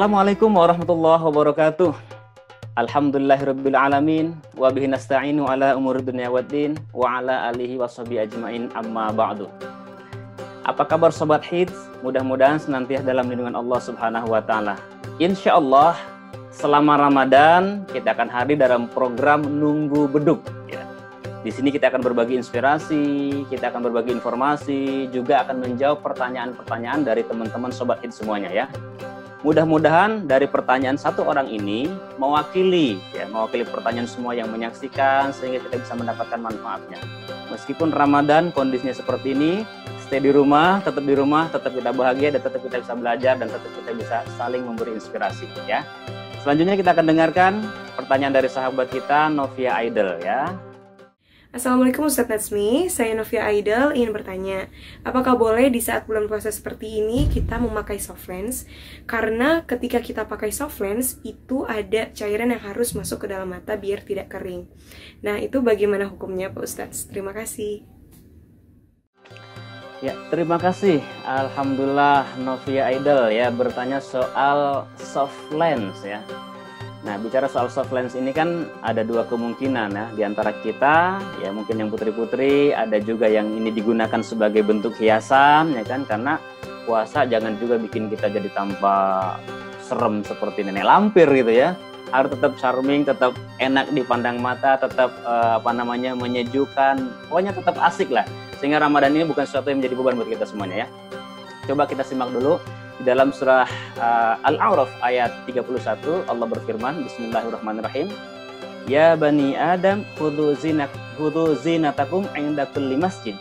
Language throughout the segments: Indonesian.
Assalamualaikum warahmatullahi wabarakatuh. Alhamdulillahirabbil alamin wa bihi nasta'inu ala umuri dunya waddin wa ala alihi washabihi ajmain amma ba'du. Apa kabar sobat Hits? Mudah-mudahan senantiasa dalam lindungan Allah Subhanahu wa taala. Insyaallah selama Ramadan kita akan hadir dalam program Nunggu Beduk ya. Di sini kita akan berbagi inspirasi, kita akan berbagi informasi, juga akan menjawab pertanyaan-pertanyaan dari teman-teman sobat Hits semuanya ya. Mudah-mudahan dari pertanyaan satu orang ini mewakili pertanyaan semua yang menyaksikan sehingga kita bisa mendapatkan manfaatnya. Meskipun Ramadan kondisinya seperti ini, stay di rumah, tetap kita bahagia dan tetap kita bisa belajar dan tetap kita bisa saling memberi inspirasi ya. Selanjutnya kita akan dengarkan pertanyaan dari sahabat kita Novia Idol ya. Assalamualaikum Ustadz Natsmi, saya Novia Idol ingin bertanya, apakah boleh di saat bulan puasa seperti ini kita memakai soft lens? Karena ketika kita pakai soft lens itu ada cairan yang harus masuk ke dalam mata biar tidak kering. Nah itu bagaimana hukumnya Pak Ustadz? Terima kasih. Ya, terima kasih. Alhamdulillah Novia Idol ya bertanya soal soft lens ya. Nah, bicara soal soft lens ini kan ada dua kemungkinan ya. Di antara kita, ya mungkin yang putri-putri, ada juga yang ini digunakan sebagai bentuk hiasan, ya kan? Karena puasa jangan juga bikin kita jadi tampak serem seperti nenek lampir gitu ya. Harus tetap charming, tetap enak dipandang mata, tetap menyejukkan. Pokoknya tetap asik lah. Sehingga Ramadan ini bukan sesuatu yang menjadi beban buat kita semuanya ya. Coba kita simak dulu. Di dalam surah Al-A'raf ayat 31 Allah berfirman, Bismillahirrahmanirrahim. Ya bani Adam khudhu zinatakum 'inda kulli masjid.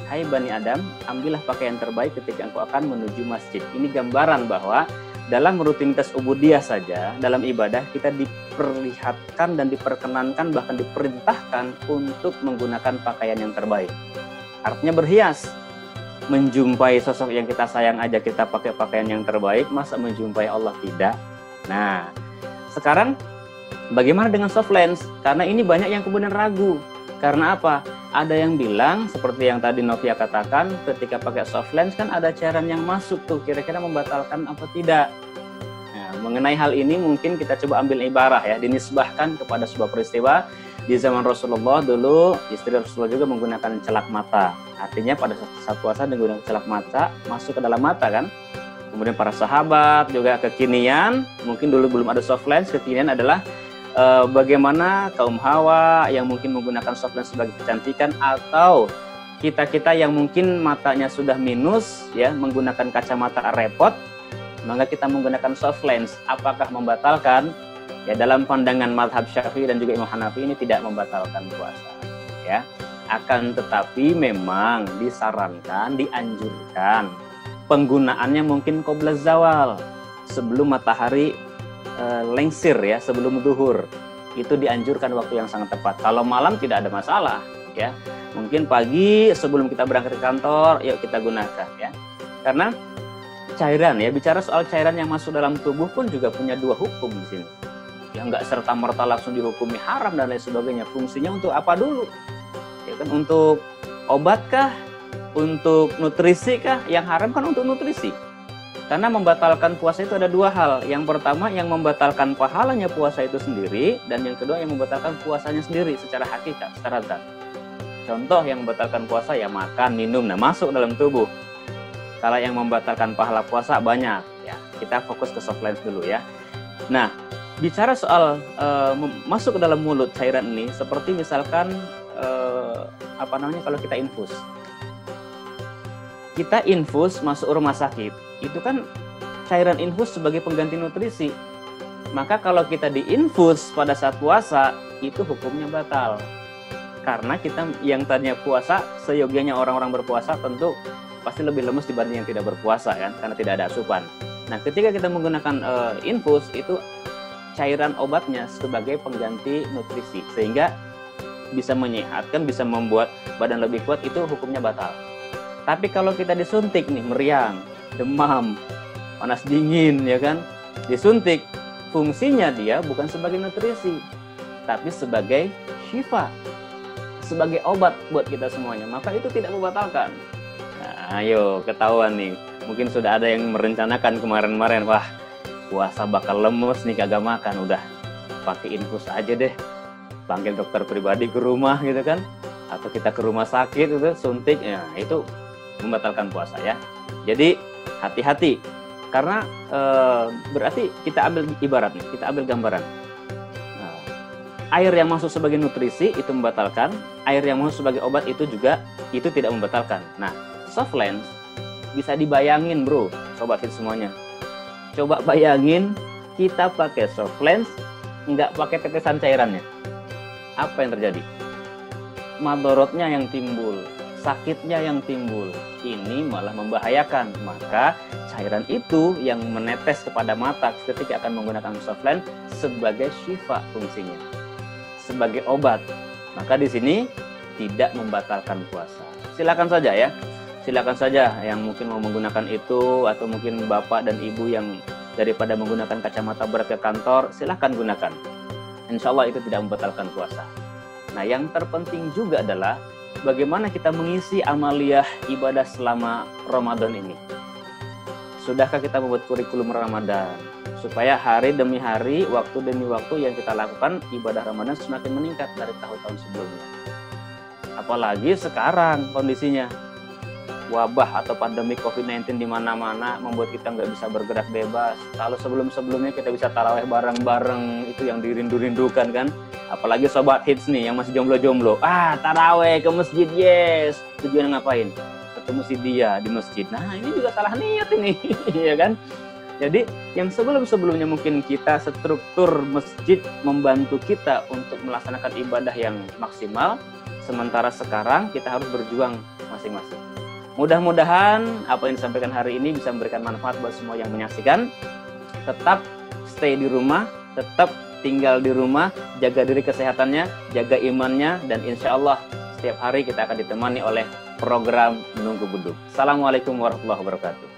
Hai bani Adam, ambillah pakaian terbaik ketika engkau akan menuju masjid. Ini gambaran bahwa dalam rutinitas ubudiyah saja, dalam ibadah kita diperlihatkan dan diperkenankan bahkan diperintahkan untuk menggunakan pakaian yang terbaik. Artinya berhias. Menjumpai sosok yang kita sayang aja kita pakai pakaian yang terbaik, masa menjumpai Allah tidak? Nah, sekarang bagaimana dengan soft lens? Karena ini banyak yang kemudian ragu. Karena apa? Ada yang bilang, seperti yang tadi Novia katakan, ketika pakai soft lens kan ada cairan yang masuk tuh, kira-kira membatalkan apa tidak? Nah, mengenai hal ini mungkin kita coba ambil ibarah ya, dinisbahkan kepada sebuah peristiwa. Di zaman Rasulullah dulu, istri Rasulullah juga menggunakan celak mata. Artinya pada saat puasa menggunakan celak mata, masuk ke dalam mata kan. Kemudian para sahabat juga kekinian, mungkin dulu belum ada soft lens, kekinian adalah bagaimana kaum hawa yang mungkin menggunakan soft lens sebagai kecantikan, atau kita-kita yang mungkin matanya sudah minus, ya menggunakan kacamata repot, maka kita menggunakan soft lens. Apakah membatalkan? Ya dalam pandangan mazhab Syafi'i dan juga Imam Hanafi ini tidak membatalkan puasa ya. Akan tetapi memang disarankan, dianjurkan penggunaannya mungkin qabla zawal, sebelum matahari lengsir ya, sebelum zuhur. Itu dianjurkan waktu yang sangat tepat. Kalau malam tidak ada masalah ya. Mungkin pagi sebelum kita berangkat ke kantor, yuk kita gunakan ya. Karena cairan ya, bicara soal cairan yang masuk dalam tubuh pun juga punya dua hukum di sini. Yang nggak serta-merta langsung dihukumi haram dan lain sebagainya. Fungsinya untuk apa dulu? Ya kan, untuk obatkah? Untuk nutrisi kah? Yang haram kan untuk nutrisi. Karena membatalkan puasa itu ada dua hal. Yang pertama yang membatalkan pahalanya puasa itu sendiri, dan yang kedua yang membatalkan puasanya sendiri secara hakikat, secara zat. Contoh yang membatalkan puasa ya makan, minum, nah masuk dalam tubuh. Kalau yang membatalkan pahala puasa banyak ya. Kita fokus ke soft lens dulu ya. Nah, bicara soal masuk ke dalam mulut cairan ini, seperti misalkan kalau kita infus. Kita infus masuk rumah sakit, itu kan cairan infus sebagai pengganti nutrisi. Maka kalau kita diinfus pada saat puasa, itu hukumnya batal. Karena kita yang tadinya puasa, seyogianya orang-orang berpuasa tentu pasti lebih lemes dibanding yang tidak berpuasa kan, karena tidak ada asupan. Nah, ketika kita menggunakan infus, itu cairan obatnya sebagai pengganti nutrisi, sehingga bisa menyehatkan, bisa membuat badan lebih kuat, itu hukumnya batal. Tapi kalau kita disuntik nih, meriang, demam, panas dingin ya kan, disuntik, fungsinya dia bukan sebagai nutrisi, tapi sebagai syifa, sebagai obat buat kita semuanya, maka itu tidak membatalkan. Nah, ayo ketahuan nih, mungkin sudah ada yang merencanakan kemarin-kemarin, wah puasa bakal lemes nih kagak makan, udah pakai infus aja deh, panggil dokter pribadi ke rumah gitu kan, atau kita ke rumah sakit itu suntik, ya itu membatalkan puasa ya. Jadi hati-hati, karena berarti kita ambil ibarat nih, kita ambil gambaran. Air yang masuk sebagai nutrisi itu membatalkan, air yang masuk sebagai obat itu juga itu tidak membatalkan. Nah, soft lens bisa dibayangin bro, sobat hit semuanya. Coba bayangin kita pakai soft lens, nggak pakai tetesan cairannya. Apa yang terjadi? Madorotnya yang timbul, sakitnya yang timbul. Ini malah membahayakan. Maka cairan itu yang menetes kepada mata ketika akan menggunakan soft lens sebagai syifa fungsinya, sebagai obat. Maka di sini tidak membatalkan puasa. Silakan saja ya. Silakan saja yang mungkin mau menggunakan itu, atau mungkin bapak dan ibu yang daripada menggunakan kacamata berat ke kantor, silakan gunakan. Insya Allah itu tidak membatalkan puasa. Nah, yang terpenting juga adalah bagaimana kita mengisi amaliyah ibadah selama Ramadan ini. Sudahkah kita membuat kurikulum Ramadan supaya hari demi hari, waktu demi waktu yang kita lakukan ibadah Ramadan semakin meningkat dari tahun-tahun sebelumnya. Apalagi sekarang kondisinya wabah atau pandemi COVID-19 di mana-mana membuat kita nggak bisa bergerak bebas. Kalau sebelum-sebelumnya kita bisa taraweh bareng-bareng, itu yang dirindu-rindukan kan. Apalagi sobat hits nih yang masih jomblo-jomblo. Taraweh ke masjid, yes. Tujuan ngapain? Ketemu si dia di masjid. Nah, ini juga salah niat ini, ya kan? Jadi yang sebelum-sebelumnya mungkin kita struktur masjid membantu kita untuk melaksanakan ibadah yang maksimal, sementara sekarang kita harus berjuang masing-masing. Mudah-mudahan apa yang disampaikan hari ini bisa memberikan manfaat buat semua yang menyaksikan. Tetap stay di rumah, tetap tinggal di rumah, jaga diri kesehatannya, jaga imannya, dan insya Allah setiap hari kita akan ditemani oleh program Nunggu Beduk. Assalamualaikum warahmatullahi wabarakatuh.